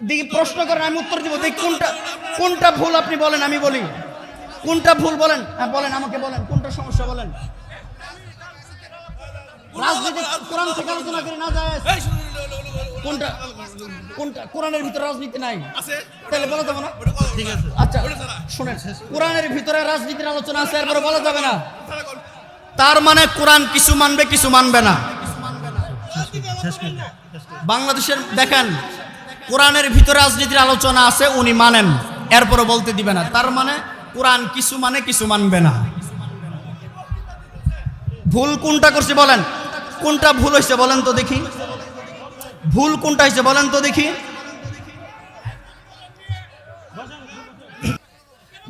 দেখি প্রশ্ন করেন, আমি উত্তর দিব। দেখি কোনটা ভুল আপনি বলেন, আমি বলি কোনটা ভুল। বলেন, হ্যাঁ বলেন, আমাকে বলেন কোনটা সমস্যা বলেন। রাজনীতি কোরআন থেকে আলোচনা করে না যায়। কোনটা কোনটা কোরআনের ভিতরে রাজনীতি নাই তাহলে বলা যাবে না? ঠিক আছে, আচ্ছা শুনেন, কোরআনের ভিতরে রাজনীতির আলোচনা আছে, এরপরে বলা যাবে না। তার মানে কোরআন কিছু মানবে, কিছু মানবে না। বাংলাদেশের দেখেন, কোরআনের ভিতরে রাজনীতির আলোচনা আছে, উনি মানেন, এরপরে বলতে দিবে না। তার মানে কোরআন কিছু মানে, কিছু মানবে না। ভুল কোনটা করছে বলেন, কোনটা ভুল হয়েছে বলেন তো দেখি। ভুল কোনটা হয়েছে বলেন তো দেখি।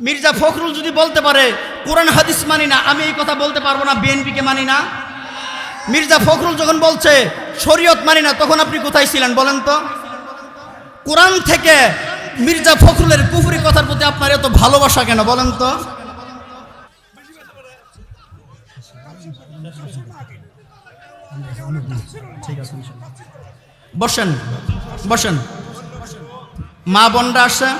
মির্জা ফখরুল যদি বলতে পারে কোরআন হাদিস মানি না, আমি এই কথা বলতে পারবো না বিএনপিকে মানি না। মির্জা ফখরুল যখন বলছে শরীয়ত মানি না, তখন আপনি কোথায় ছিলেন বলেন তো? কোরআন থেকে মির্জা ফখরুলের কুফরি কথার প্রতি আপনার এত ভালোবাসা কেন বলেন তো? বসেন বসেন, মা বোনরা আসে।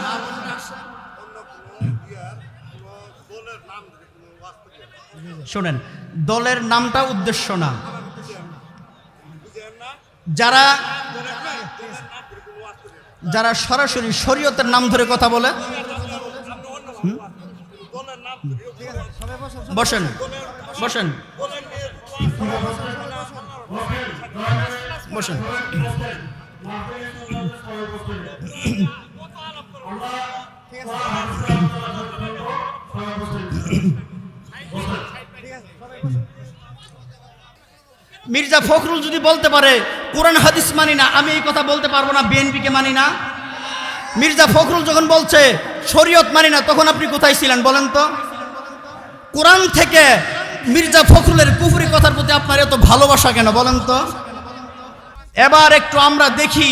শোনেন, দলের নামটা উদ্দেশ্য না। যারা যারা সরাসরি শরীয়তের নাম ধরে কথা বলে, বসেন বসেন বসেন। মির্জা ফখরুল যদি বলতে পারে কোরআন হাদিস মানি না, আমি এই কথা বলতে পারবো না বিএনপিকে মানি না। মির্জা ফখরুল যখন বলছে শরীয়ত মানি না, তখন আপনি কোথায় ছিলেন বলেন তো? কোরআন থেকে মির্জা ফখরুলের কুফরি কথার প্রতি আপনার এত ভালোবাসা কেন বলেন তো? এবার একটু আমরা দেখি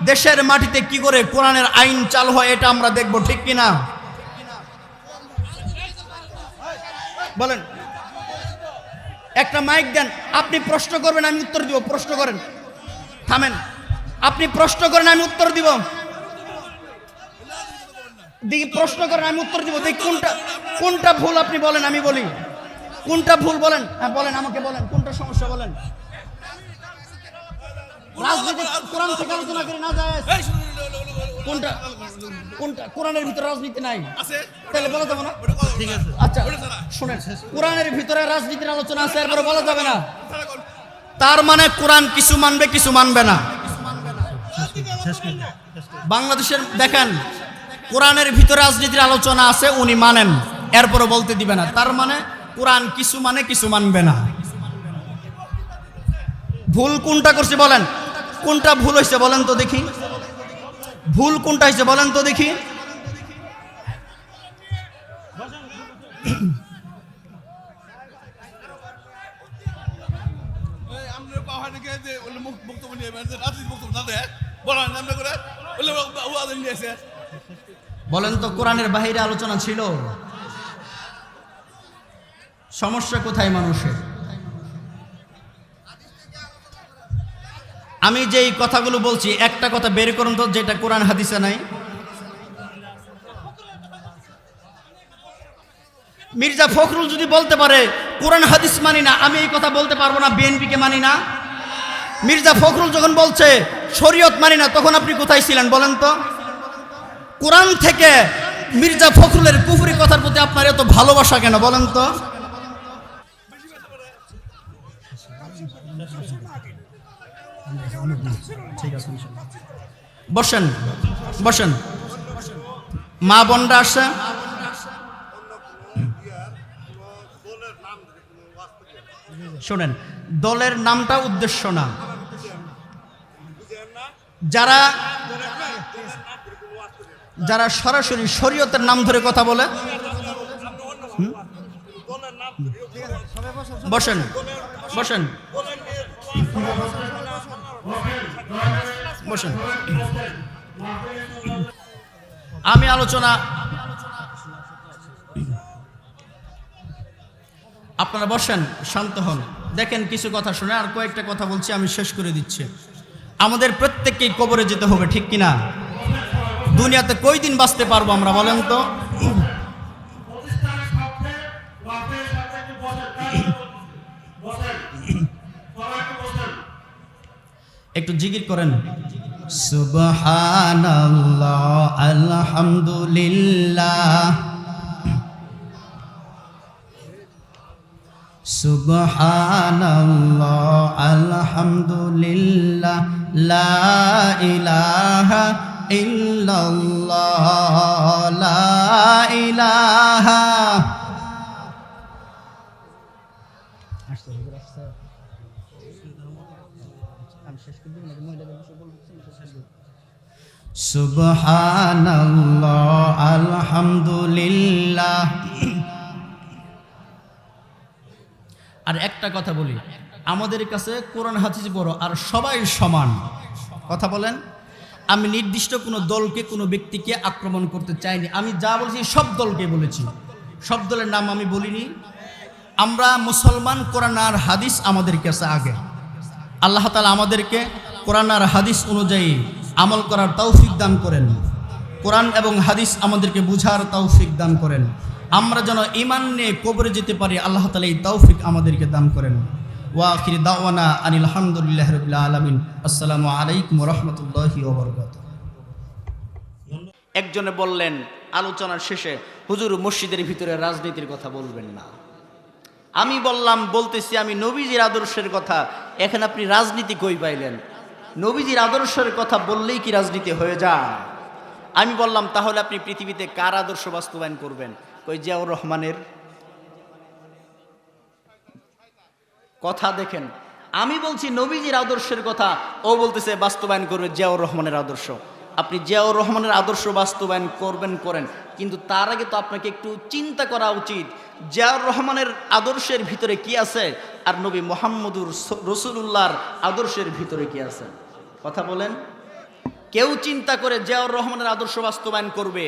দেশের মাটিতে কি করে কোরআনের আইন চালু হয়, এটা আমরা দেখব, ঠিক কিনা বলেন। একটা মাইক দেন, আপনি প্রশ্ন করবেন, আমি উত্তর দিব। প্রশ্ন করেন, থামেন। আপনি প্রশ্ন করেন, আমি উত্তর দিব। দেখি প্রশ্ন করেন, আমি উত্তর দিব। দেখি কোনটা ভুল আপনি বলেন, আমি বলি কোনটা ভুল। বলেন, হ্যাঁ বলেন, আমাকে বলেন কোনটা সমস্যা বলেন। রাজনীতি কোরআন থেকে আলোচনা করে না যায়। কোনটা কোনটা কোরআনের ভিতরে রাজনীতি নাই তাহলে বলা যাবে না? ঠিক আছে, আচ্ছা শুনেন, কোরআনের ভিতরে রাজনীতির আলোচনা আছে, এরপরে বলা যাবে না। তার মানে কোরআন কিছু মানবে, কিছু মানবে না। বাংলাদেশের দেখেন, কোরআনের ভিতরে রাজনীতির আলোচনা আছে, উনি মানেন, এরপরে বলতে দিবে না। তার মানে কোরআন কিছু মানে, কিছু মানবে না। ভুল কোনটা করছে বলেন, কোনটা ভুল হয়েছে বলেন তো দেখি। ভুল কোনটা হয়েছে বলেন তো দেখি। বলেন তো, কোরআনের বাহিরে আলোচনা ছিল? সমস্যা কোথায় মানুষের? আমি যেই কথাগুলো বলছি, একটা কথা বের করুন তো যেটা কোরআন হাদিসে নাই। মির্জা ফখরুল যদি বলতে পারে কোরআন হাদিস মানি না, আমি এই কথা বলতে পারবো না বিএনপিকে মানি না। মির্জা ফখরুল যখন বলছে শরীয়ত মানি না, তখন আপনি কোথায় ছিলেন বলেন তো? কোরআন থেকে মির্জা ফখরুলের কুফরি কথার প্রতি আপনার এত ভালোবাসা কেন বলেন তো? ঠিক আছে, বসেন বসেন, মা বোনরা আসে। শোনেন, দলের নামটা উদ্দেশ্য না। যারা যারা সরাসরি শরীয়তের নাম ধরে কথা বলে, বসেন বসেন বসেন। আমি আলোচনা, আপনারা বসেন, শান্ত হন, দেখেন কিছু কথা শুনে। আর কয়েকটা কথা বলছি, আমি শেষ করে দিচ্ছি। আমাদের প্রত্যেককেই কবরে যেতে হবে, ঠিক কিনা? দুনিয়াতে কই দিন বাঁচতে পারবো আমরা বলেন তো? একটু জিকির করেন, সুবহানাল্লাহ আলহামদুলিল্লাহ, সুবহানাল্লাহ আলহামদুলিল্লাহ, লা ইলাহা ইল্লাল্লাহ, লা ইলাহা। সুবহানাল্লাহ আলহামদুলিল্লাহ। আর একটা কথা বলি, আমাদের কাছে কোরআন হাদিস বড় আর সবাই সমান। কথা বলেন, আমি নির্দিষ্ট কোনো দলকে কোনো ব্যক্তিকে আক্রমণ করতে চাইনি। আমি যা বলছি সব দলকে বলেছি, সব দলের নাম আমি বলিনি। আমরা মুসলমান, কোরআন আর হাদিস আমাদের কাছে আগে। আল্লাহ তাআলা আমাদেরকে কোরআন আর হাদিস অনুযায়ী আমল করার তৌফিক দান করেন, কোরআন এবং হাদিস আমাদেরকে বুঝার তৌফিক দান করেন। আমরা যেন ঈমান নিয়ে কবরে যেতে পারি, আল্লাহ তাআলা এই তৌফিক আমাদেরকে দান করেন। ওয়া আখির দাওয়ানা আনিল হামদুলিল্লাহি রাব্বিল আলামিন। আসসালামু আলাইকুম ওয়া রাহমাতুল্লাহি ওয়া বারাকাতুহু। একজনে বললেন আলোচনার শেষে, হুজুর মসজিদের ভিতরে রাজনীতির কথা বলবেন না। আমি বললাম, বলতেছি আমি নবীজির আদর্শের কথা, এখন আপনি রাজনীতি কই পাইলেন? নবীজির আদর্শের কথা বললেই কি রাজনীতি হয়ে যায়? আমি বললাম, তাহলে আপনি পৃথিবীতে কার আদর্শ বাস্তবায়ন করবেন? কই জিয়াউর রহমানের কথা। দেখেন, আমি বলছি নবীজির আদর্শের কথা, ও বলতেছে বাস্তবায়ন করবে জিয়াউর রহমানের আদর্শ। আপনি জিয়াউর রহমানের আদর্শ বাস্তবায়ন করবেন, করেন, কিন্তু তার আগে তো আপনাকে একটু চিন্তা করা উচিত জিয়াউর রহমানের আদর্শের ভিতরে কি আছে আর নবী মুহাম্মদুর রাসূলুল্লাহর আদর্শের ভিতরে কি আছে। কথা বলেন। কেউ চিন্তা করে জিয়াউর রহমানের আদর্শ বাস্তবায়ন করবে,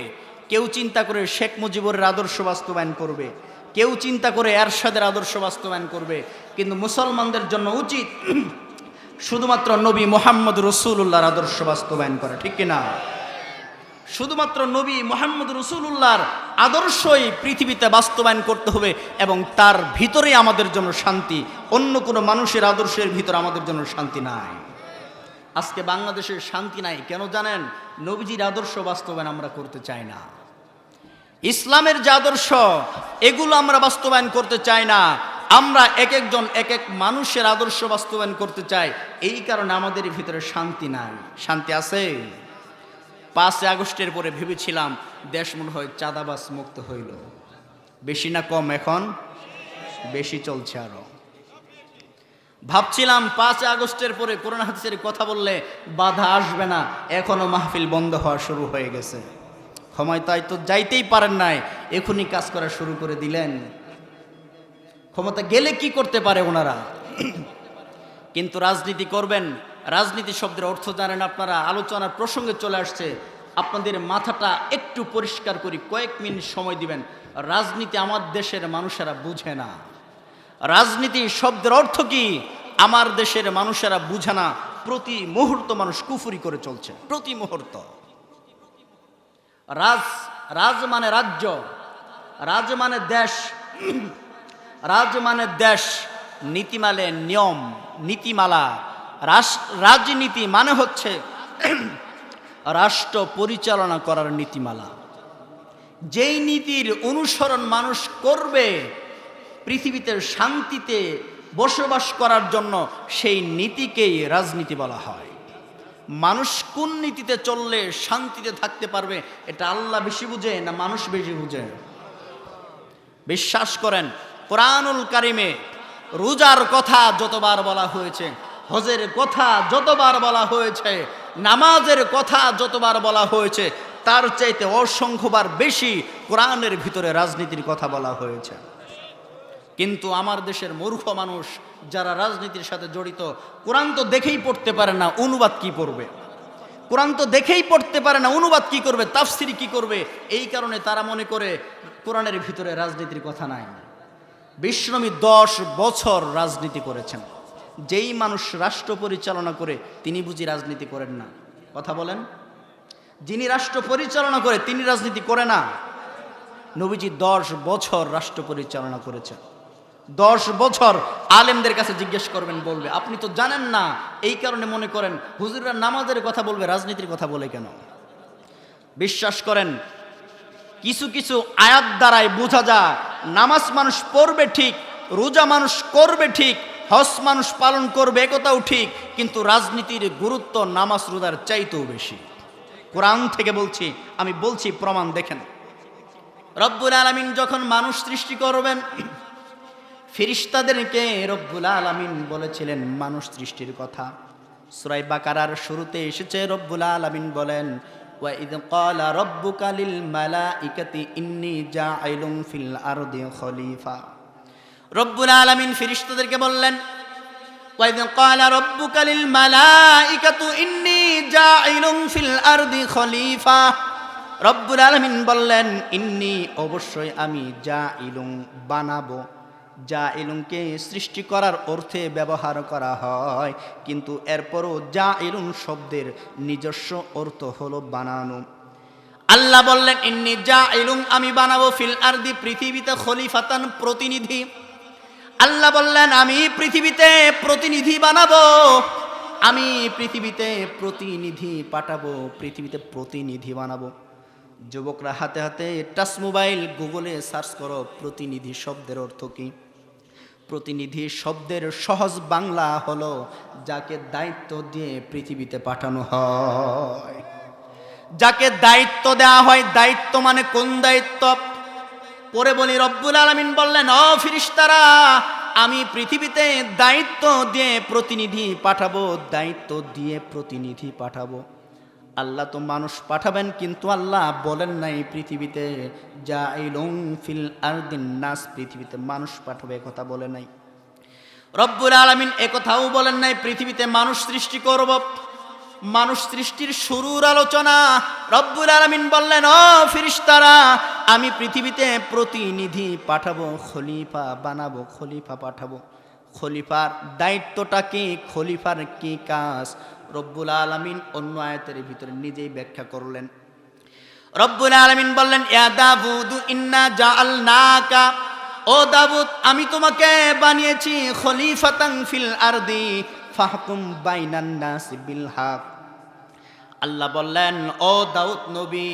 কেউ চিন্তা করে শেখ মুজিবুরের আদর্শ বাস্তবায়ন করবে, কেউ চিন্তা করে এরশাদের আদর্শ বাস্তবায়ন করবে। কিন্তু মুসলমানদের জন্য উচিত শুধুমাত্র নবী মুহাম্মদ রাসূলুল্লাহর আদর্শ বাস্তবায়ন করা, ঠিক কিনা? শুধুমাত্র নবী মুহাম্মদ রাসূলুল্লাহর আদর্শই পৃথিবীতে বাস্তবায়ন করতে হবে এবং তার ভিতরেই আমাদের জন্য শান্তি। অন্য কোনো মানুষের আদর্শের ভিতরে আমাদের জন্য শান্তি নাই। আজকে বাংলাদেশের শান্তি নাই কেন জানেন? নবীজির আদর্শ বাস্তবায়ন আমরা করতে চাই না। ইসলামের যে আদর্শ, এগুলো আমরা বাস্তবায়ন করতে চাই না। আমরা এক একজন এক এক মানুষের আদর্শ বাস্তবায়ন করতে চাই। এই কারণে আমাদের ভিতরে শান্তি নাই। শান্তি আছে? 5 আগস্টের পরে ভেবেছিলাম দেশ মনে হয় চাঁদাবাজ মুক্ত হইল। বেশি না কম? এখন বেশি চলছে। আরো ভাবছিলাম 5 আগস্টের পরে কোরআন হাদিসের কথা বললে বাধা আসবে না, এখনো মাহফিল বন্ধ হওয়া শুরু হয়ে গেছে। ক্ষমতায় তো যাইতেই পারেন নাই, এখনই কাজ করা শুরু করে দিলেন। ক্ষমতা গেলে কি করতে পারে ওনারা? কিন্তু রাজনীতি করবেন। রাজনীতি শব্দের অর্থ জানেন আপনারা? আলোচনার প্রসঙ্গে চলে আসছে, আপনাদের মাথাটা একটু পরিষ্কার করি, কয়েক মিনিট সময় দিবেন। রাজনীতি আমার দেশের মানুষেরা বুঝে না। রাজনীতি শব্দের অর্থ কি আমার দেশের মানুষেরা বুঝে না। প্রতি মুহূর্ত মানুষ কুফরি করে চলছে, প্রতি মুহূর্ত। রাজ মানে রাজ্য, রাজ মানে দেশ, রাজ মানে দেশ, নীতি মানে নিয়ম, নীতিমালা। রাজনীতি মানে হচ্ছে রাষ্ট্র পরিচালনা করার নীতিমালা। যেই নীতির অনুসরণ মানুষ করবে পৃথিবীতে শান্তিতে বসবাস করার জন্য, সেই নীতিকেই রাজনীতি বলা হয়। মানুষ কোন নীতিতে চললে শান্তিতে থাকতে পারবে, এটা আল্লাহ বেশি বুঝে না মানুষ বেশি বুঝে? বিশ্বাস করেন, কোরআনুল কারিমে রোজার কথা যতবার বলা হয়েছে, হজের কথা যতবার বলা হয়েছে, নামাজের কথা যতবার বলা হয়েছে, তার চাইতে অসংখ্যবার বেশি কোরআনের ভিতরে রাজনীতির কথা বলা হয়েছে। কিন্তু আমার দেশের মূর্খ মানুষ যারা রাজনীতির সাথে জড়িত, কোরআন তো দেখেই পড়তে পারে না, অনুবাদ কি পড়বে? কোরআন তো দেখেই পড়তে পারে না, অনুবাদ কি করবে, তাফসির কি করবে? এই কারণে তারা মনে করে কোরআনের ভিতরে রাজনীতির কথা নাই। বিশ্বনবী 10 বছর রাজনীতি করেছেন। যেই মানুষ রাষ্ট্র পরিচালনা করে তিনি বুঝি রাজনীতি করেন না? কথা বলেন। যিনি রাষ্ট্র পরিচালনা করে তিনি রাজনীতি করে না। নবীজি 10 বছর রাষ্ট্র পরিচালনা করেছেন। 10 বছর আলেমদের কাছে জিজ্ঞেস করবেন, বলবে আপনি তো জানেন না, এই কারণে মনে করেন হুজুররা নামাজের কথা বলবে, রাজনীতির কথা বলে কেন? বিশ্বাস করেন, কিছু কিছু আয়াত দ্বারাই বোঝা যায় নামাজ মানুষ পড়বে ঠিক, রোজা মানুষ করবে ঠিক, হজ মানুষ পালন করবে, একথাও ঠিক, কিন্তু রাজনীতির গুরুত্ব নামাজ রোজার চাইতেও বেশি। কোরআন থেকে বলছি, আমি বলছি, প্রমাণ দেখেন। রব্বুল আলামিন যখন মানুষ সৃষ্টি করবেন, ফেরেশতাদেরকে রব্বুল আলামিন বলেছিলেন মানুষ সৃষ্টির কথা। সূরা বাকারার শুরুতে এসেছে, রব্বুল আলামিন বলেন, ওয়া ইয ক্বালা রাব্বুকা লিল মালাইকাতি ইন্নী জাঈলুন ফিল আরদি খলিফা। রব্বুল আলামিন ফেরেশতাদেরকে বললেন, ওয়া ইয ক্বালা রাব্বুকা লিল মালাইকাতু ইন্নী জাঈলুন ফিল আরদি খলিফা। রব্বুল আলামিন বললেন, ইন্নী অবশ্যই আমি, জাঈলুন বানাবো। জাঈলুনকে সৃষ্টি করার অর্থে ব্যবহার করা হয়, কিন্তু এরপরও জাঈলুন শব্দের নিজস্ব অর্থ হলো বানানো। আল্লাহ বললেন, ইন্নী জাঈলুন আমি বানাবো, ফিল আরদি পৃথিবীতে, খলিফাতান প্রতিনিধি। আল্লাহ বললেন আমি পৃথিবীতে প্রতিনিধি বানাবো, আমি পৃথিবীতে প্রতিনিধি পাঠাবো, পৃথিবীতে প্রতিনিধি বানাবো। যুবকরা হাতে হাতে টাচ মোবাইল, গুগলে সার্চ করো প্রতিনিধি শব্দের অর্থ কি। প্রতিনিধি শব্দের সহজ বাংলা হলো যাকে দায়িত্ব দিয়ে পৃথিবীতে পাঠানো হয়। যাকে দায়িত্ব দেওয়া হয়, দায়িত্ব মানে কোন দায়িত্ব? পরে বলি, রব্বুল আলামিন বললেন, ও ফেরেশতারা, আমি পৃথিবীতে দায়িত্ব দিয়ে প্রতিনিধি পাঠাবো, দায়িত্ব দিয়ে প্রতিনিধি পাঠাবো। আল্লাহ তো মানুষ পাঠাবেন, কিন্তু আল্লাহ বলেন নাই পৃথিবীতে জাঈলুন ফিল আরদিন নাস, পৃথিবীতে মানুষ পাঠাবে, কথা বলে নাই। রব্বুল আলামিন একথাও বলেন নাই পৃথিবীতে মানুষ সৃষ্টি করব। মানুষ সৃষ্টির শুরুর আলোচনা রব্বুল আলামিন বললেন, ও ফেরেশতারা, আমি পৃথিবীতে প্রতিনিধি পাঠাবো, খলিফা বানাবো, খলিফা পাঠাবো। খলিফার দায়িত্বটা কি? খলিফার কি কাজ? রব্বুল আলামিন অন্য আয়াতের ভিতরে নিজেই ব্যাখ্যা করলেন। রব্বুল আলামিন বললেন, ইয়া দাউদ ইন্না জাআলনাকা, ও দাউদ আমি তোমাকে বানিয়েছি খলিফাতান ফিল আরদি ফাহকুম বাইনান নাস বিল হক। আল্লাহ বললেন, ও দাউদ নবী,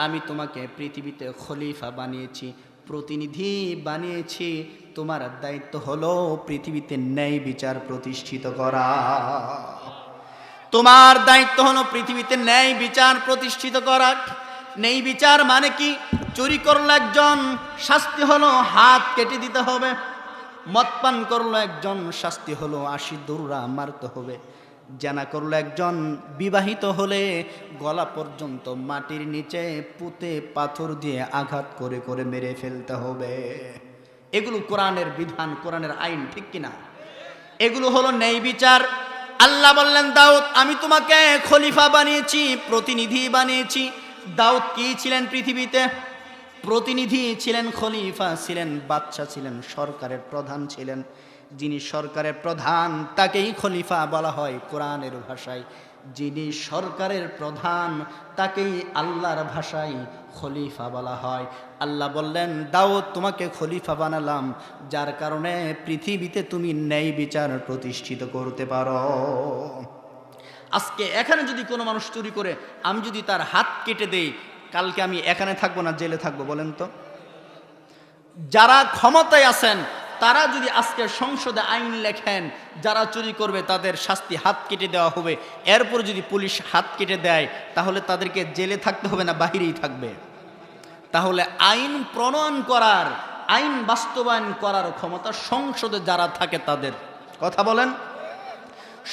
আমি তোমাকে পৃথিবীতে খলিফা বানিয়েছি, প্রতিনিধি বানিয়েছি। তোমার দায়িত্ব হলো পৃথিবীতে ন্যায় বিচার প্রতিষ্ঠিত করা। তোমার দায়িত্ব হলো পৃথিবীতে ন্যায় বিচার প্রতিষ্ঠিত করা। ন্যায় বিচার মানে কি? চুরি করলো একজন, শাস্তি হলো হাত কেটে দিতে হবে। মদ পান করলো একজন, শাস্তি হলো 80 দৌড়া মারতে হবে। জানা করলো একজন, বিবাহিত হলে গলা পর্যন্ত মাটির নিচে পুঁতে পাথর দিয়ে আঘাত করে করে মেরে ফেলতে হবে। এগুলো কোরআনের বিধান, কোরআনের আইন, ঠিক কিনা? এগুলো হলো ন্যায় বিচার। আল্লাহ বললেন, দাউদ আমি তোমাকে খলিফা বানিয়েছি, প্রতিনিধি বানিয়েছি। দাউদ কি ছিলেন পৃথিবীতে? প্রতিনিধি ছিলেন, খলিফা ছিলেন, বাদশা ছিলেন, সরকারের প্রধান ছিলেন। যিনি সরকারের প্রধান তাকেই খলিফা বলা হয় কোরআনের ভাষায়। যিনি সরকারের প্রধান তাকেই আল্লাহর ভাষায় খলিফা বলা হয়। আল্লাহ বললেন, দাউদ তোমাকে খলিফা বানালাম, যার কারণে পৃথিবীতে তুমি ন্যায় বিচার প্রতিষ্ঠিত করতে পারো। আজকে এখানে যদি কোনো মানুষ চুরি করে, আমি যদি তার হাত কেটে দেই, কালকে আমি এখানে থাকবো না জেলে থাকবো? বলেন তো। যারা ক্ষমতায় আছেন তারা যদি আজকে সংসদে আইন লেখেন, যারা চুরি করবে তাদের শাস্তি হাত কেটে দেওয়া হবে, এরপর যদি পুলিশ হাত কেটে দেয়, তাহলে তাদেরকে জেলে থাকতে হবে না বাহিরেই থাকবে? তাহলে আইন প্রণয়ন করার, আইন বাস্তবায়ন করার ক্ষমতা সংসদে যারা থাকে তাদের। কথা বলেন।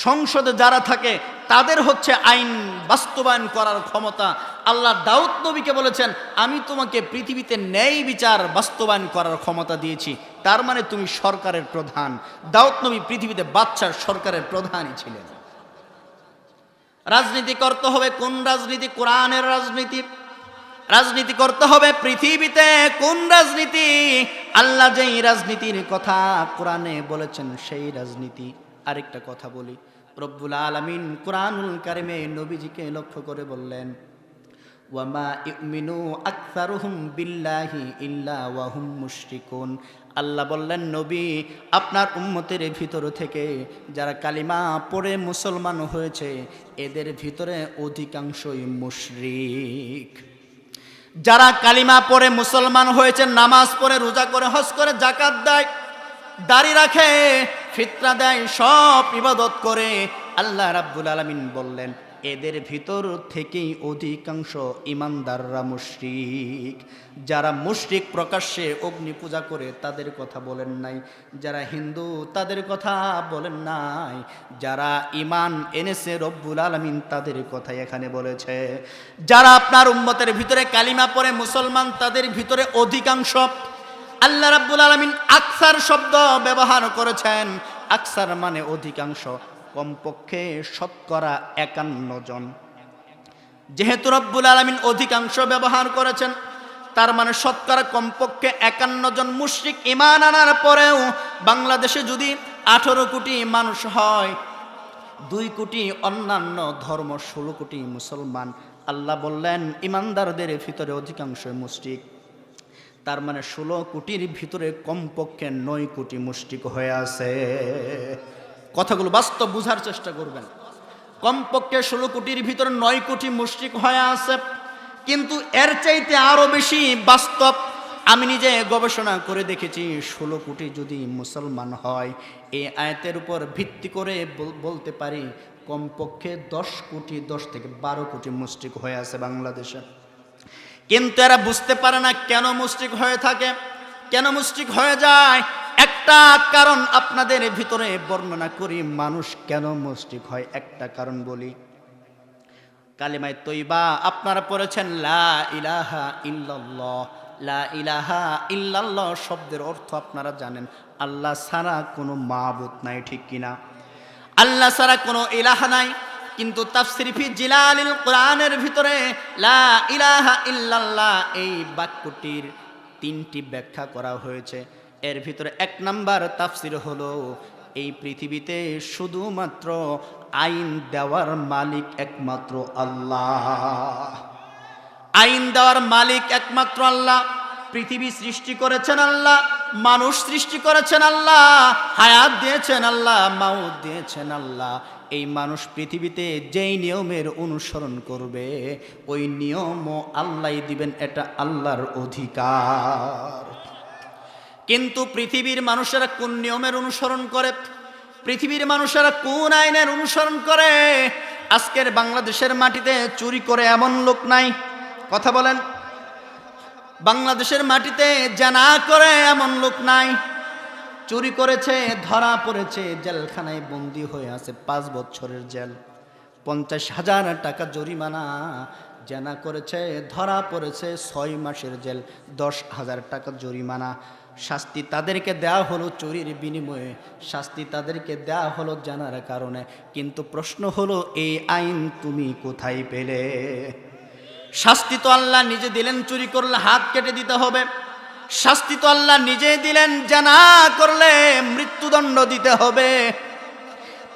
সংসদে যারা থাকে তাদের হচ্ছে আইন বাস্তবায়ন করার ক্ষমতা। আল্লাহ দাউদ নবীকে বলেছেন, আমি তোমাকে পৃথিবীতে ন্যায় বিচার বাস্তবায়ন করার ক্ষমতা দিয়েছি। তার মানে তুমি সরকারের প্রধান। দাউদ নবী পৃথিবীতে বাদশার সরকারের প্রধানই ছিলেন। রাজনীতি করতে হবে কোন রাজনীতি? কোরআনের রাজনীতি। রাজনীতি করতে হবে পৃথিবীতে কোন রাজনীতি? আল্লাহ যেই রাজনীতির কথা কোরআনে বলেছেন সেই রাজনীতি। আরেকটা কথা বলি, রব্বুল আলামিন কোরআনুল কারিমে নবীজিকে লক্ষ্য করে বললেন, ওয়ামা ইউমিনু আকসারুহুম বিল্লাহি ইল্লা ওয়াহুম মুশরিকুন। আল্লাহ বললেন, নবী, আপনার উম্মতের ভিতর থেকে যারা কালিমা পড়ে মুসলমান হয়েছে এদের ভিতরে অধিকাংশই মুশরিক। যারা কালিমা পড়ে মুসলমান হয়েছে, নামাজ পড়ে, রোজা করে, হজ করে, যাকাত দেয়, দাড়ি রাখে, ফিতরা দেয়, সব ইবাদত করে, আল্লাহ রাব্বুল আলামিন বললেন এদের ভিতর থেকেই অধিকাংশ ইমানদাররা মুশরিক। যারা মুশরিক প্রকাশ্যে অগ্নি পূজা করে তাদের কথা বলেন নাই, যারা হিন্দু তাদের কথা বলেন নাই, যারা ঈমান এনেছে রব্বুল আলামিন তাদের কথা এখানে বলেছে। যারা আপনার উম্মতের ভিতরে কালিমা পড়ে মুসলমান তাদের ভিতরে অধিকাংশ, আল্লাহ রাব্বুল আলামিন আকসার শব্দ ব্যবহার করেছেন। আকসার মানে অধিকাংশ, কমপক্ষে শতকরা 51 জন। যেহেতু রব্বুল আলামিন অধিকাংশ ব্যবহার করেছেন, তার মানে শতকরা কমপক্ষে 51 জন মুশরিক ঈমান আনার পরেও বাংলাদেশে যদি 18 কোটি মানুষ হয়, 2 কোটি অন্যান্য ধর্ম, 16 কোটি মুসলমান, আল্লাহ বললেন ঈমানদারদের ভিতরে অধিকাংশ মুশরিক। তার মানে 16 কোটির ভিতরে কমপক্ষে 9 কোটি মুশরিক হয়ে আছে। কথাগুলো বাস্তব বুঝার চেষ্টা করবেন। কমপক্ষে 16 কোটির ভিতরে 9 কোটি মুশরিক হয়ে আছে। কিন্তু এর চাইতে আরো বেশি বাস্তব, আমি নিজে গবেষণা করে দেখেছি, 16 কোটি যদি মুসলমান হয়, এই আয়াতের উপর ভিত্তি করে বলতে পারি কমপক্ষে 10 কোটি, 10 থেকে 12 কোটি মুশরিক হয়ে আছে বাংলাদেশে। কিন্তু এরা বুঝতে পারে না কেন মুশরিক হয়ে থাকে, কেন মুশরিক হয়ে যায়। একটা কারণ আপনাদের ভিতরে বর্ণনা করি, মানুষ কেন মুশরিক হয় একটা কারণ বলি। কালিমায়ে তয়্যিবা আপনারা পড়েছেন, লা ইলাহা ইল্লাল্লাহ। লা ইলাহা ইল্লাল্লাহ শব্দের অর্থ আপনারা জানেন, আল্লাহ ছাড়া কোনো মাবুদ নাই, ঠিক কিনা? আল্লাহ ছাড়া কোনো ইলাহা নাই। কিন্তু তাফসীর ফি জিলালিল কোরআনের ভিতরে লা ইলাহা ইল্লাল্লাহ এই বাক্যটির 3টি ব্যাখ্যা করা হয়েছে। এর ভিতরে 1 নাম্বার তাফসীর হলো, এই পৃথিবীতে শুধুমাত্র আইন দেওয়ার মালিক একমাত্র আল্লাহ। আইন দেওয়ার মালিক একমাত্র আল্লাহ। পৃথিবী সৃষ্টি করেছেন আল্লাহ, মানুষ সৃষ্টি করেছেন আল্লাহ, হায়াত দিয়েছেন আল্লাহ, মাউত দিয়েছেন আল্লাহ। এই মানুষ পৃথিবীতে যেই নিয়মের অনুসরণ করবে ওই নিয়মও আল্লাহই দিবেন, এটা আল্লাহর অধিকার। কিন্তু পৃথিবীর মানুষেরা কোন নিয়মের অনুসরণ করে, পৃথিবীর মানুষেরা কোন আইনের অনুসরণ করে? আজকের বাংলাদেশের মাটিতে চুরি করে এমন লোক নাই, কথা বলেন। বাংলাদেশের মাটিতে জানা করে এমন লোক নাই। চুরি করেছে, ধরা পড়েছে, জেলখানায় বন্দী হয়ে আছে 5 বছরের জেল, 50,000 টাকা জরিমানা। জানা করেছে, ধরা পড়েছে 6 মাসের জেল, 10,000 টাকা জরিমানা। শাস্তি তাদেরকে দেওয়া হলো চুরির বিনিময়ে, শাস্তি তাদেরকে দেওয়া হলো জানার কারণে। কিন্তু প্রশ্ন হলো, এই আইন তুমি কোথায় পেলে? শাস্তি তো আল্লাহ নিজে দিলেন, চুরি করলে হাত কেটে দিতে হবে। শাস্তি তো আল্লাহ নিজেই দিলেন, জানা করলে মৃত্যুদণ্ড দিতে হবে।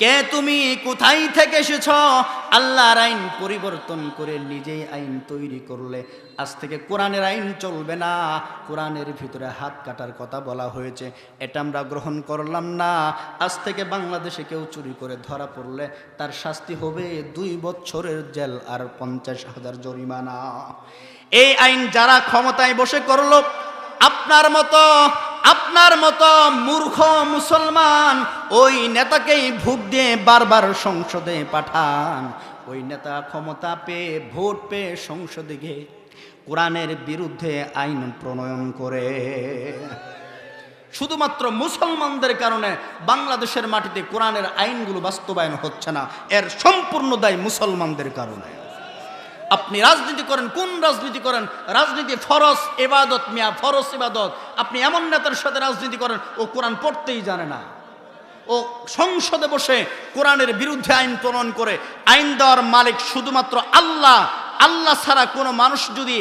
কে তুমি, কোথায় থেকে এসেছ? আল্লাহর আইন পরিবর্তন করে নিজেই আইন তৈরি করলে। আজ থেকে কোরআনের আইন চলবে না। কোরআনের ভিতরে হাত কাটার কথা বলা হয়েছে, এটা আমরা গ্রহণ করলাম না। আজ থেকে বাংলাদেশে কেউ চুরি করে ধরা পড়লে তার শাস্তি হবে 2 বছরের জেল আর 50,000 জরিমানা। এই আইন যারা ক্ষমতায় বসে করলো, আপনার মতো মূর্খ মুসলমান ওই নেতাকেই ভোট দিয়ে বারবার সংসদে পাঠান। ওই নেতা ক্ষমতা পেয়ে, ভোট পেয়ে সংসদে গিয়ে কোরআনের বিরুদ্ধে আইন প্রণয়ন করে। শুধুমাত্র মুসলমানদের কারণে বাংলাদেশের মাটিতে কোরআনের আইনগুলো বাস্তবায়ন হচ্ছে না, এর সম্পূর্ণ দায় মুসলমানদের কারণে। আপনি রাজনীতি করেন, কোন রাজনীতি করেন? রাজনীতি ফরজ ইবাদত, মিয়া, ফরজ ইবাদত। আপনি এমন নেতার সাথে রাজনীতি করেন, ও কোরআন পড়তেই জানে না, ও সংসদে বসে কোরআনের বিরুদ্ধে আইন প্রণয়ন করে। আইন দেওয়ার মালিক শুধুমাত্র আল্লাহ। আল্লাহ ছাড়া কোনো মানুষ যদি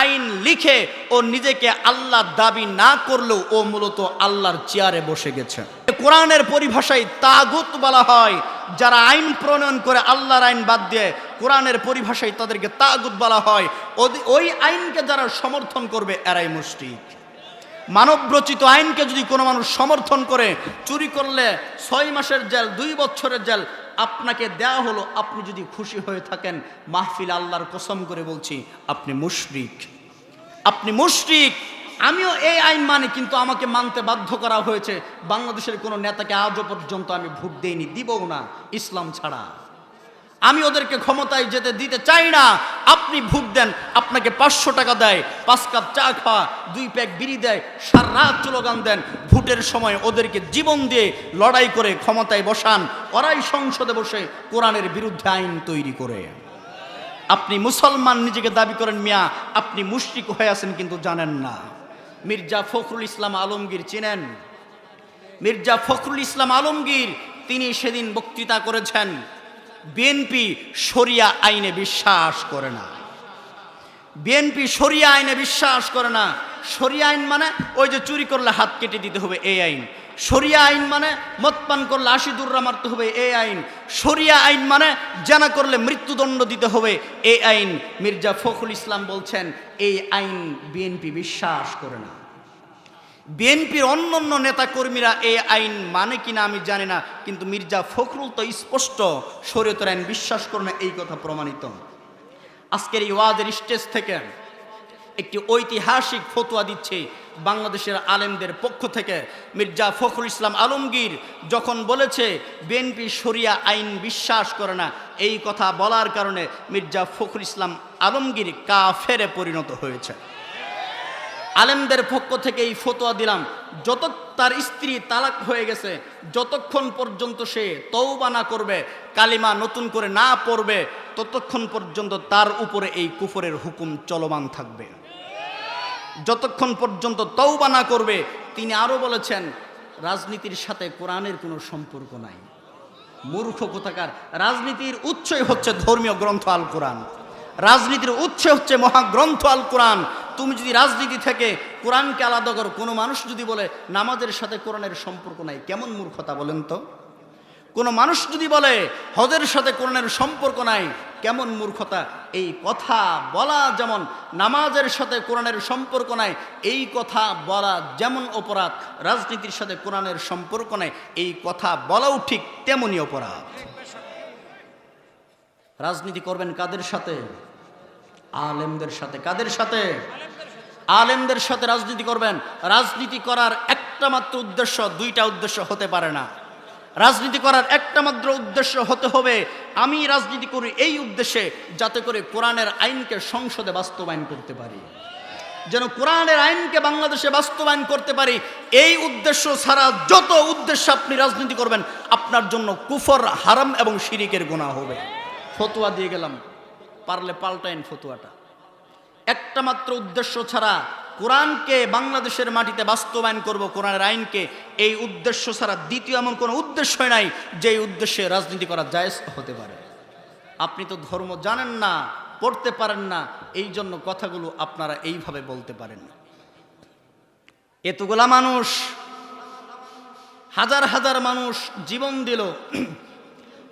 আইন লিখে ও নিজেকে আল্লাহ দাবি না করলেও ও মূলত আল্লাহর চেয়ারে বসে গেছে। কোরআনের পরিভাষায় তাগুত বলা হয় যারা আইন প্রণয়ন করে আল্লাহর আইন বাদ দিয়ে, কোরআনের পরিভাষায় তাদেরকে তাগুত বলা হয়। ওই আইনকে যারা সমর্থন করবে এরাই মুশরিক। মানবরচিত আইনকে যদি কোনো মানুষ সমর্থন করে, চুরি করলে 6 মাসের জেল, 2 বছরের জেল আপনাকে দেয়া হলো, আপনি যদি খুশি হয়ে থাকেন, মাহফিল আল্লাহর কসম করে বলছি আপনি মুশরিক, আপনি মুশরিক। আমিও এই আইন মানি, কিন্তু আমাকে মানতে বাধ্য করা হয়েছে। বাংলাদেশের কোনো নেতাকে আজও পর্যন্ত আমি ভোট দেইনি, দিবও না ইসলাম ছাড়া। আমি ওদেরকে ক্ষমতায় যেতে দিতে চাই না। আপনি ভোট দেন, আপনাকে 500 টাকা দেয়, 5 কাপ চা খাওয়া, 2 প্যাক বিড়ি দেয়, সারা রাত স্লোগান দেন। ভোটের সময় ওদেরকে জীবন দিয়ে লড়াই করে ক্ষমতায় বসান, ওরাই সংসদে বসে কোরআনের বিরুদ্ধে আইন তৈরি করে। আপনি মুসলমান নিজেকে দাবি করেন মিয়া, আপনি মুশরিক হয়ে আছেন কিন্তু জানেন না। মির্জা ফখরুল ইসলাম আলমগীর চিনেন? মির্জা ফখরুল ইসলাম আলমগীর তিনি সেদিন বক্তৃতা করেছেন, বিএনপি শরিয়া আইনে বিশ্বাস করে না। বিএনপি শরিয়া আইনে বিশ্বাস করে না। শরিয়া আইন মানে ওই যে চুরি করলে হাত কেটে দিতে হবে এই আইন। শরিয়া আইন মানে মদ পান করলে 80 দুর্রা মারতে হবে এই আইন। শরিয়া আইন মানে জানা করলে মৃত্যুদণ্ড দিতে হবে এই আইন। মির্জা ফখরুল ইসলাম বলছেন এই আইন বিএনপি বিশ্বাস করে না। বিএনপির অন্যান্য নেতাকর্মীরা এই আইন মানে কিনা আমি জানি না, কিন্তু মির্জা ফখরুল তো স্পষ্ট শরীয়তের আইন বিশ্বাস করে না, এই কথা প্রমাণিত। আজকের এই ওয়াজের স্টেজ থেকে একটি ঐতিহাসিক ফতোয়া দিচ্ছে বাংলাদেশের আলেমদের পক্ষ থেকে। মির্জা ফখরুল ইসলাম আলমগীর যখন বলেছে বিএনপি শরিয়া আইন বিশ্বাস করে না, এই কথা বলার কারণে মির্জা ফখরুল ইসলাম আলমগীর কাফেরে পরিণত হয়েছে। আলেমদের পক্ষ থেকে এই ফতোয়া দিলাম, যত তার স্ত্রী তালাক হয়ে গেছে, যতক্ষণ পর্যন্ত সে তওবা না করবে, কালিমা নতুন করে না পড়বে, ততক্ষণ পর্যন্ত তার উপরে এই কুফরের হুকুম চলমান থাকবে। যতক্ষণ পর্যন্ত তওবা না করবে। তিনি আরো বলেছেন রাজনীতির সাথে কোরআনের কোনো সম্পর্ক নাই। মূর্খ কোথাকার। রাজনীতির উৎসই হচ্ছে ধর্মীয় গ্রন্থ আল কোরআন, রাজনীতির উৎস হচ্ছে মহাগ্রন্থ আল কোরআন। তুমি যদি রাজনীতি থেকে কোরআনকে আলাদা করো, কোনো মানুষ যদি বলে নামাজের সাথে কোরআনের সম্পর্ক নাই, কেমন মূর্খতা বলেন তো? কোনো মানুষ যদি বলে হজের সাথে কোরআনের সম্পর্ক নাই, কেমন মূর্খতা? এই কথা বলা যেমন নামাজের সাথে কোরআনের সম্পর্ক নাই, এই কথা বলা যেমন অপরাধ, রাজনীতির সাথে কোরআনের সম্পর্ক নাই এই কথা বলাও ঠিক তেমনই অপরাধ। রাজনীতি করবেন কাদের সাথে? আলেমদের সাথে। কাদের সাথে? আলেমদের সাথে রাজনীতি করবেন। রাজনীতি করার একটা মাত্র উদ্দেশ্য, 2টা উদ্দেশ্য হতে পারে না। রাজনীতি করার একটা মাত্র উদ্দেশ্য হতে হবে, আমি রাজনীতি করি এই উদ্দেশ্যে যাতে করে কোরআনের আইনকে সংসদে বাস্তবায়ন করতে পারি, যেন কোরআনের আইনকে বাংলাদেশে বাস্তবায়ন করতে পারি। এই উদ্দেশ্য ছাড়া যত উদ্দেশ্যে আপনি রাজনীতি করবেন, আপনার জন্য কুফর, হারাম এবং শিরিকের গুনাহ হবে। ফতোয়া দিয়ে গেলাম, পারলে পাল্টাইন ফতোয়াটা। একটা মাত্র উদ্দেশ্য ছাড়া কোরআনকে বাংলাদেশের মাটিতে বাস্তবায়ন করব, কোরআনের আইনকে, এই উদ্দেশ্য ছাড়া দ্বিতীয় এমন কোনো উদ্দেশ্য নাই যে উদ্দেশ্যে রাজনীতি করা জায়েজ হতে পারে। আপনি তো ধর্ম জানেন না, পড়তে পারেন না, এই জন্য কথাগুলো আপনারা এইভাবে বলতে পারেন। এতগুলা মানুষ, হাজার হাজার মানুষ জীবন দিল,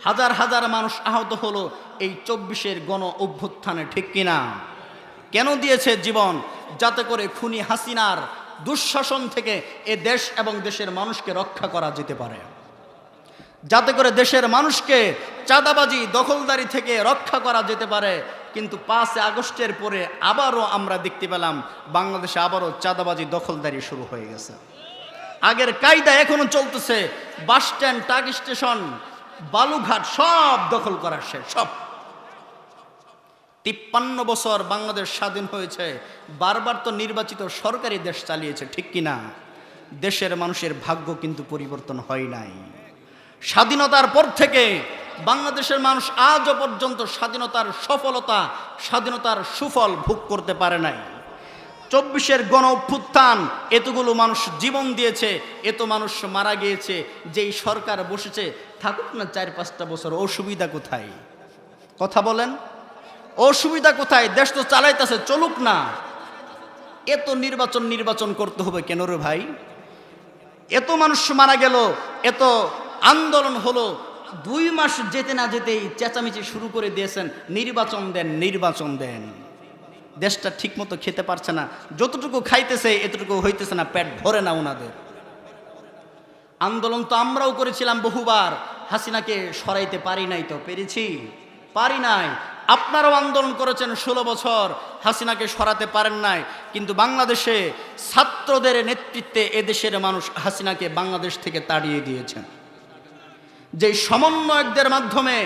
হাজার হাজার মানুষ আহত হলো এই 24-এর গণ অভ্যুত্থানে, ঠিক কিনা? কেন দিয়েছে জীবন? যাতে করে খুনি হাসিনার দুঃশাসন থেকে এ দেশ এবং দেশের মানুষকে রক্ষা করা যেতে পারে, যাতে করে দেশের মানুষকে চাঁদাবাজি, দখলদারি থেকে রক্ষা করা যেতে পারে। কিন্তু 5 আগস্টের পরে আবারও আমরা দেখতে পেলাম বাংলাদেশে আবারও চাঁদাবাজি, দখলদারি শুরু হয়ে গেছে। আগের কায়দা এখনো চলতেছে। Bus stand, truck station, Balughat সব দখল করার শেষ। সব 53 বছর বাংলাদেশ স্বাধীন হয়েছে, বারবার তো নির্বাচিত সরকারি দেশ চালিয়েছে, ঠিক কিনা? দেশের মানুষের ভাগ্য কিন্তু পরিবর্তন হয় নাই। স্বাধীনতার পর থেকে বাংলাদেশের মানুষ আজও পর্যন্ত স্বাধীনতার সফলতা, স্বাধীনতার সুফল ভোগ করতে পারে নাই। 24-এর গণ অভ্যুত্থান, এতগুলো মানুষ জীবন দিয়েছে, এত মানুষ মারা গিয়েছে। যেই সরকার বসেছে থাকুক না 4-5টা বছর, অসুবিধা কোথায়? কথা বলেন, অসুবিধা কোথায়? দেশ তো চালাইতেছে, চলুক না। এত নির্বাচন করতে হবে কেন রে ভাই? এত মানুষ মারা গেল, এত আন্দোলন হলো, 2 মাস যেতে না যেতেই চেঁচামেচি শুরু করে দিয়েছেন, নির্বাচন দেন। দেশটা ঠিক মতো খেতে পারছে না, যতটুকু খাইতেছে এতটুকু হইতেছে না, পেট ভরে না ওনাদের। আন্দোলন তো আমরাও করেছিলাম বহুবার, হাসিনাকে সরাইতে পারি নাই, তো পেরেছি? পারি নাই। আপনারাও আন্দোলন করেছেন 16 বছর, হাসিনাকে সরাতে পারেন নাই। কিন্তু বাংলাদেশে ছাত্রদের নেতৃত্বে এদেশের মানুষ হাসিনাকে বাংলাদেশ থেকে তাড়িয়ে দিয়েছেন। যে সমন্বয়কদের মাধ্যমে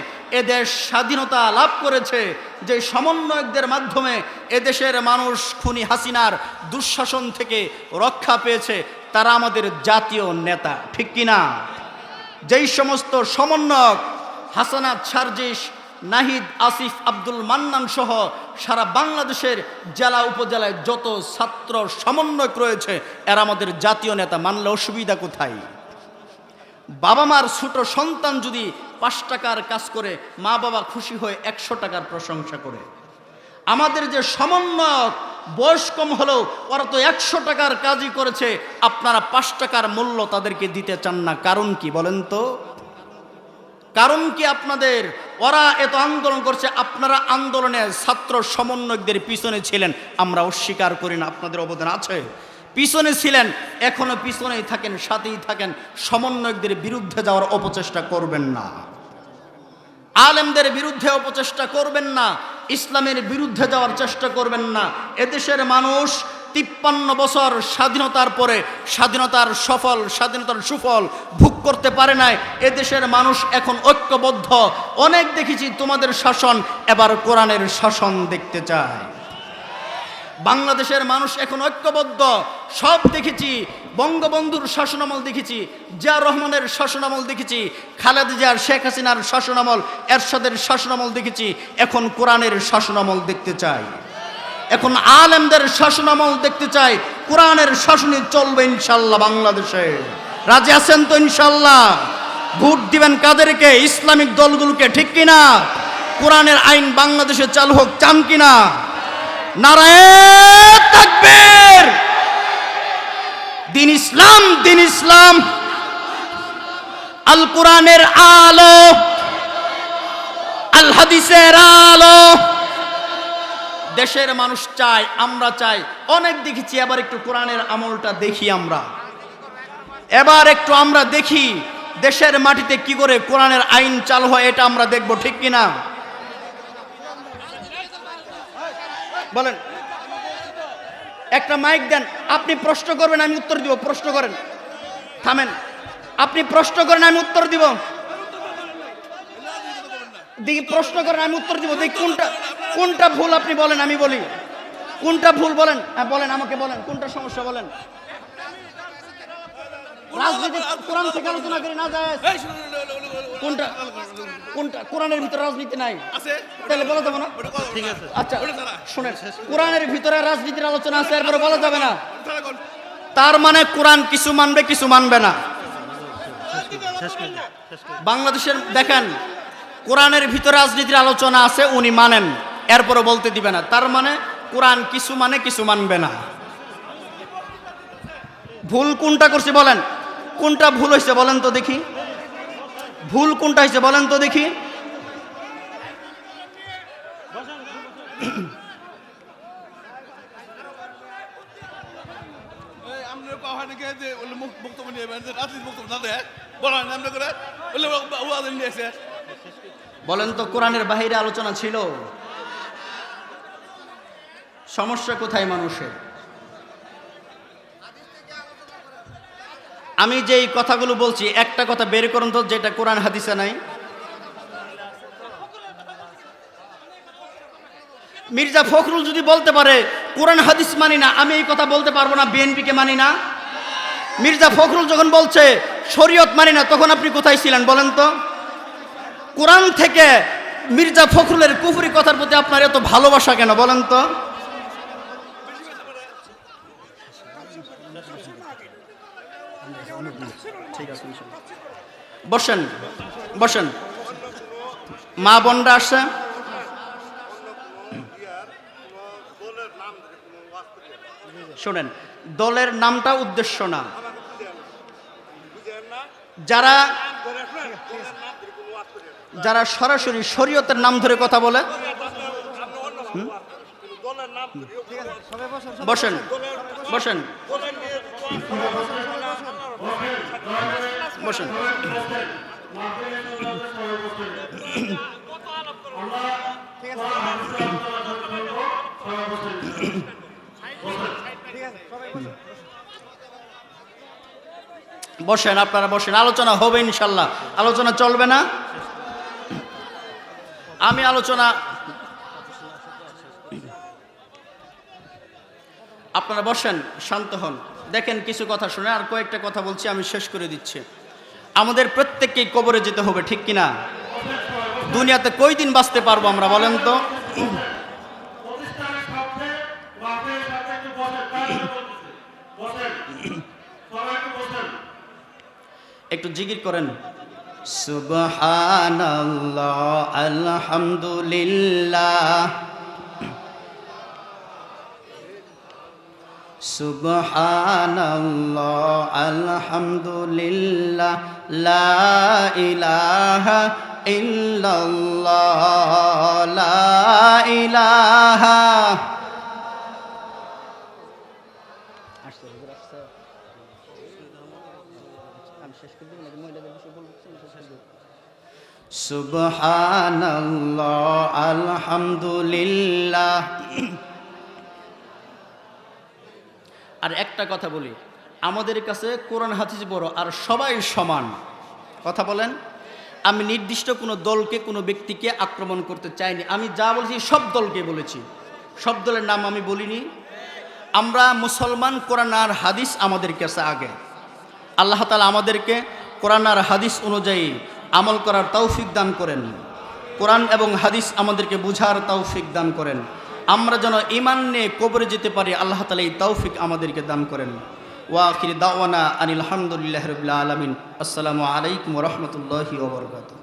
এদেশ স্বাধীনতা লাভ করেছে, যে সমন্বয়কদের মাধ্যমে এদেশের মানুষ খুনি হাসিনার দুঃশাসন থেকে রক্ষা পেয়েছে, তারা আমাদের জাতীয় নেতা, ঠিক কিনা? যেই সমস্ত সমন্বয়ক হাসানাত সার্জিস, নাহিদ, আসিফ, আব্দুল মান্নান সহ সারা বাংলাদেশের জেলা উপজেলায় যত ছাত্র সমন্বয়ক রয়েছে, এরা আমাদের জাতীয় নেতা। মানলে অসুবিধা কোথায়? বাবা মার ছোট সন্তান যদি 5 টাকার কাজ করে, মা বাবা খুশি হয়ে 100 টাকার প্রশংসা করে। আমাদের যে সমন্বয়ক বয়স কম হলেও ওরা তো 100 টাকার কাজই করেছে, আপনারা 5 টাকার মূল্য তাদেরকে দিতে চান না, কারণ কি বলেন তো? কারণ কি আপনাদের? ওরা এত আন্দোলন করছে, আপনারা আন্দোলনে ছাত্র সমন্বয়কদের পিছনে ছিলেন, আমরা অস্বীকার করি না, আপনাদের অবদান আছে, পিছনে ছিলেন, এখনো পিছনেই থাকেন, সাথেই থাকেন। সমন্বয়কদের বিরুদ্ধে যাওয়ার অপচেষ্টা করবেন না, আলেমদের বিরুদ্ধে অপচেষ্টা করবেন না, ইসলামের বিরুদ্ধে যাওয়ার চেষ্টা করবেন না। এদেশের মানুষ 53 বছর স্বাধীনতার পরে স্বাধীনতার সুফল ভোগ করতে পারে নাই। এদেশের মানুষ এখন ঐক্যবদ্ধ। অনেক দেখেছি তোমাদের শাসন, এবার কোরআনের শাসন দেখতে চায়। বাংলাদেশের মানুষ এখন ঐক্যবদ্ধ। সব দেখেছি, বঙ্গবন্ধুর শাসনামল দেখেছি, জিয়াউর রহমানের শাসনামল দেখেছি, খালেদা জিয়ার, শেখ হাসিনার শাসনামল, এরশাদের শাসনামল দেখেছি। এখন কোরআনের শাসনামল দেখতে চাই, এখন আলেমদের শাসনামল দেখতে চাই। কোরআনের শাসনে চলবে ইনশাল্লাহ বাংলাদেশে। রাজি আছেন তো ইনশাল্লাহ? ভোট দিবেন কাদেরকে? ইসলামিক দলগুলোকে, ঠিক কিনা? কোরআনের আইন বাংলাদেশে চালু হোক, চান কিনা? নারায়ে তাকবীর! দিন ইসলাম, দিন ইসলাম, আল কোরআনের আলো, আল হাদিসের আলো দেশের মানুষ চায়, আমরা চাই। অনেক দেখেছি, এবার একটু কোরআনের আমলটা দেখি আমরা, এবার একটু আমরা দেখি দেশের মাটিতে কি করে কোরআনের আইন চালু হয়, এটা আমরা দেখব, ঠিক কিনা? বলেন, একটা মাইক দেন, আপনি প্রশ্ন করবেন, আমি উত্তর দিব। প্রশ্ন করেন, থামেন, আপনি প্রশ্ন করেন, আমি উত্তর দিব। দেখি প্রশ্ন করেন, আমি উত্তর দিব। দেখি কোনটা ভুল আপনি বলেন, আমি বলি। কোনটা ভুল বলেন, হ্যাঁ বলেন, আমাকে বলেন কোনটা সমস্যা বলেন। রাজনীতি কোরআন থেকে আলোচনা করে না যায়। কোনটা কোরআনের ভিতরে রাজনীতি নাই, তাহলে বলা যাবে না? ঠিক আছে, আচ্ছা শুনেন, কোরআনের ভিতরে রাজনীতির আলোচনা আছে, এরপরে বলা যাবে না। তার মানে কোরআন কিছু মানবে, কিছু মানবে না। বাংলাদেশের দেখেন, কোরআনের ভিতরে রাজনীতির আলোচনা আছে, উনি মানেন, এরপরে বলতে দিবে না। তার মানে কোরআন কিছু মানে, কিছু মানবে না। ভুল কোনটা করছে বলেন, কোনটা ভুল হয়েছে বলেন তো দেখি। ভুল কোনটা হয়েছে বলেন তো দেখি। বলেন তো, কোরআনের বাহিরে আলোচনা ছিল? সমস্যা কোথায় মানুষের? আমি যেই কথাগুলো বলছি, একটা কথা বের করুন তো যেটা কোরআন হাদিসে নাই। মির্জা ফখরুল যদি বলতে পারে কোরআন হাদিস মানি না, আমি এই কথা বলতে পারবো না বিএনপিকে মানি না? মির্জা ফখরুল যখন বলছে শরীয়ত মানি না, তখন আপনি কোথায় ছিলেন বলেন তো? কোরআন থেকে মির্জা ফখরুলের কুফরি কথার প্রতি আপনার এত ভালোবাসা কেন বলেন তো? বসেন বসেন, মা বোনরা আসছে। শোনেন, দলের নামটা উদ্দেশ্য না। যারা যারা সরাসরি শরীয়তের নাম ধরে কথা বলে, বসেন বসেন বসেন। বসেন, আপনারা বসেন, আলোচনা হবে ইনশাল্লাহ। আলোচনা চলবে না, আমি আলোচনা, আপনারা বসেন, শান্ত হন। দেখেন, কিছু কথা শুনে আর কয়েকটা কথা বলছি, আমি শেষ করে দিচ্ছি। আমাদের প্রত্যেককেই কবরে যেতে হবে, ঠিক কিনা? দুনিয়াতে কই দিন বাঁচতে পারবো আমরা, বলেন তো? একটু জিকির করেন, সুবহানাল্লাহ আলহামদুলিল্লাহ, সুবহানাল্লাহ আলহামদুলিল্লাহ, লা ইলাহা ইল্লাল্লাহ, লা ইলাহা। সুবহানাল্লাহ আলহামদুলিল্লাহ। আর একটা কথা বলি, আমাদের কাছে কোরআন হাদিস বড়, আর সবাই সমান। কথা বলেন, আমি নির্দিষ্ট কোনো দলকে, কোনো ব্যক্তিকে আক্রমণ করতে চাইনি। আমি যা বলছি সব দলকে বলেছি, সব দলের নাম আমি বলিনি। আমরা মুসলমান, কোরআন আর হাদিস আমাদের কাছে আগে। আল্লাহ তাআলা আমাদেরকে কোরআন আর হাদিস অনুযায়ী আমল করার তৌফিক দান করেন। কোরআন এবং হাদিস আমাদেরকে বুঝার তৌফিক দান করেন। আমরা যেন ঈমান নিয়ে কবরে যেতে পারি, আল্লাহ তাআলা এই তৌফিক আমাদেরকে দান করেন। ওয়া আখির দাওয়ানা আনিল হামদুলিল্লাহি রাব্বিল আলামিন। আসসালামু আলাইকুম ওয়া রাহমাতুল্লাহি ওয়া বারাকাতুহু।